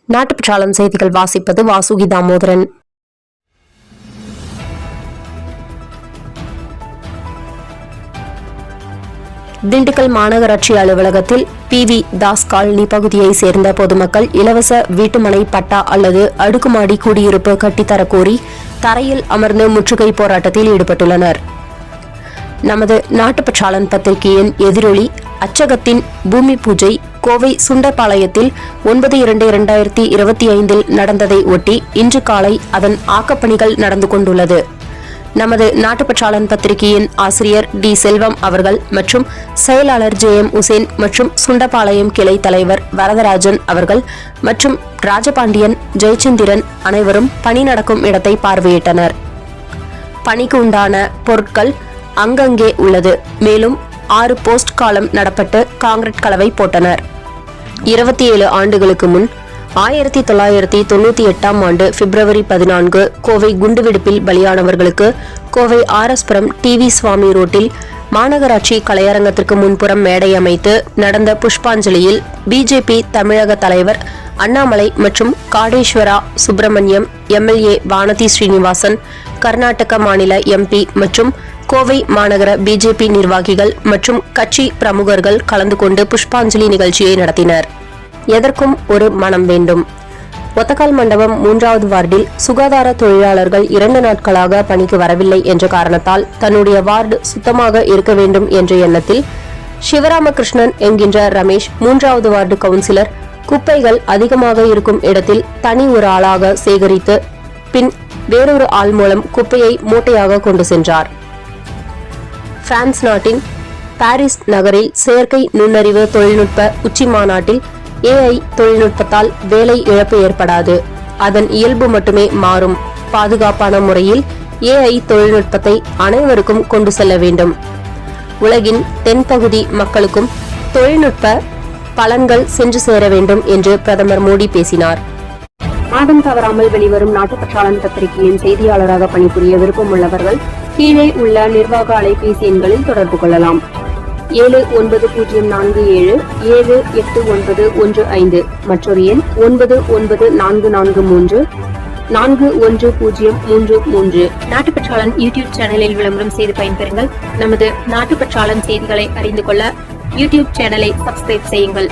நாட்டுப்பற்றாளன் செய்திகள் வாசிப்பது வாசுகி தாமோதரன். திண்டுக்கல் மாநகராட்சி அலுவலகத்தில் PV தாஸ் காலனி பகுதியை சேர்ந்த பொதுமக்கள் இலவச வீட்டுமனை பட்டா அல்லது அடுக்குமாடி குடியிருப்பு கட்டித்தரக் கோரி தரையில் அமர்ந்து முற்றுகை போராட்டத்தில் ஈடுபட்டுள்ளனர். நமது நாட்டுப்பற்றாளன் பத்திரிகையின் எதிரொலி அச்சகத்தின் பூமி பூஜை கோவை சுண்டபாளையத்தில் 9/2/2025 நடந்ததை ஒட்டி இன்று காலை அதன் ஆக்கப்பணிகள் நடந்து கொண்டுள்ளது. நமது நாட்டுப்பற்றாளன் பத்திரிகையின் ஆசிரியர் டி. செல்வம் அவர்கள் மற்றும் செயலாளர் JM உசேன் மற்றும் சுண்டபாளையம் கிளை தலைவர் வரதராஜன் அவர்கள் மற்றும் ராஜபாண்டியன் ஜெயச்சந்திரன் அனைவரும் பணி நடக்கும் இடத்தை பார்வையிட்டனர். பணிக்கு உண்டான பொருட்கள் அங்கங்கே உள்ளது. மேலும் 6 போஸ்ட் காலம் நடப்பட்டு காங்கிரீட் கலவை போட்டனர். 27 ஆண்டுகளுக்கு முன் 1998 பிப்ரவரி 14 கோவை குண்டுவெடிப்பில் பலியானவர்களுக்கு கோவை RS புரம் TV சுவாமி ரோட்டில் மாநகராட்சி கலையரங்கத்திற்கு முன்புறம் மேடை அமைத்து நடந்த புஷ்பாஞ்சலியில் BJP தமிழக தலைவர் அண்ணாமலை மற்றும் காடேஸ்வரா சுப்பிரமணியம் MLA வானதி ஸ்ரீனிவாசன் கர்நாடக மாநில MP மற்றும் கோவை மாநகர BJP நிர்வாகிகள் மற்றும் கட்சி பிரமுகர்கள் கலந்து கொண்டு புஷ்பாஞ்சலி நிகழ்ச்சியை நடத்தினர். எதற்கும் ஒரு மனம் வேண்டும். ஒத்தக்கால் மண்டபம் 3வது வார்டில் சுகாதார தொழிலாளர்கள் 2 நாட்களாக பணிக்கு வரவில்லை என்ற காரணத்தால் தன்னுடைய வார்டு சுத்தமாக இருக்க வேண்டும் என்ற எண்ணத்தில் சிவராமகிருஷ்ணன் என்கின்ற ரமேஷ் 3வது வார்டு கவுன்சிலர் குப்பைகள் அதிகமாக இருக்கும் இடத்தில் தனி ஒரு ஆளாக சேகரித்து பின் வேறொரு ஆள் மூலம் குப்பையை மூட்டையாக கொண்டு சென்றார். பிரான்ஸ் நாட்டின் பாரிஸ் நகரில் செயற்கை நுண்ணறிவு தொழில்நுட்ப உச்சி மாநாட்டில் AI தொழில்நுட்பத்தால் வேலை இழப்பு ஏற்படாது, அதன் இயல்பு மட்டுமே மாறும். பாதுகாப்பான முறையில் AI தொழில்நுட்பத்தை அனைவருக்கும் கொண்டு செல்ல வேண்டும். உலகின் தென்பகுதி மக்களுக்கும் தொழில்நுட்ப பலன்கள் சென்று சேர வேண்டும் என்று பிரதமர் மோடி பேசினார். மாதம் தவறாமல் வெளிவரும் நாட்டுப்பற்றாளன் பத்திரிகையின் செய்தியாளராக பணிபுரிய விருப்பம் உள்ளவர்கள் கீழே உள்ள நிர்வாக அலைபேசி எண்களில் தொடர்பு கொள்ளலாம். 7947789115 மற்றொரு எண் 9944341033. நாட்டுப்பற்றாளன் யூடியூப் சேனலில் விளம்பரம் செய்து பயன்பெறுங்கள். நமது நாட்டுப்பற்றாளன் செய்திகளை அறிந்து கொள்ள யூடியூப் சேனலை சப்ஸ்கிரைப் செய்யுங்கள்.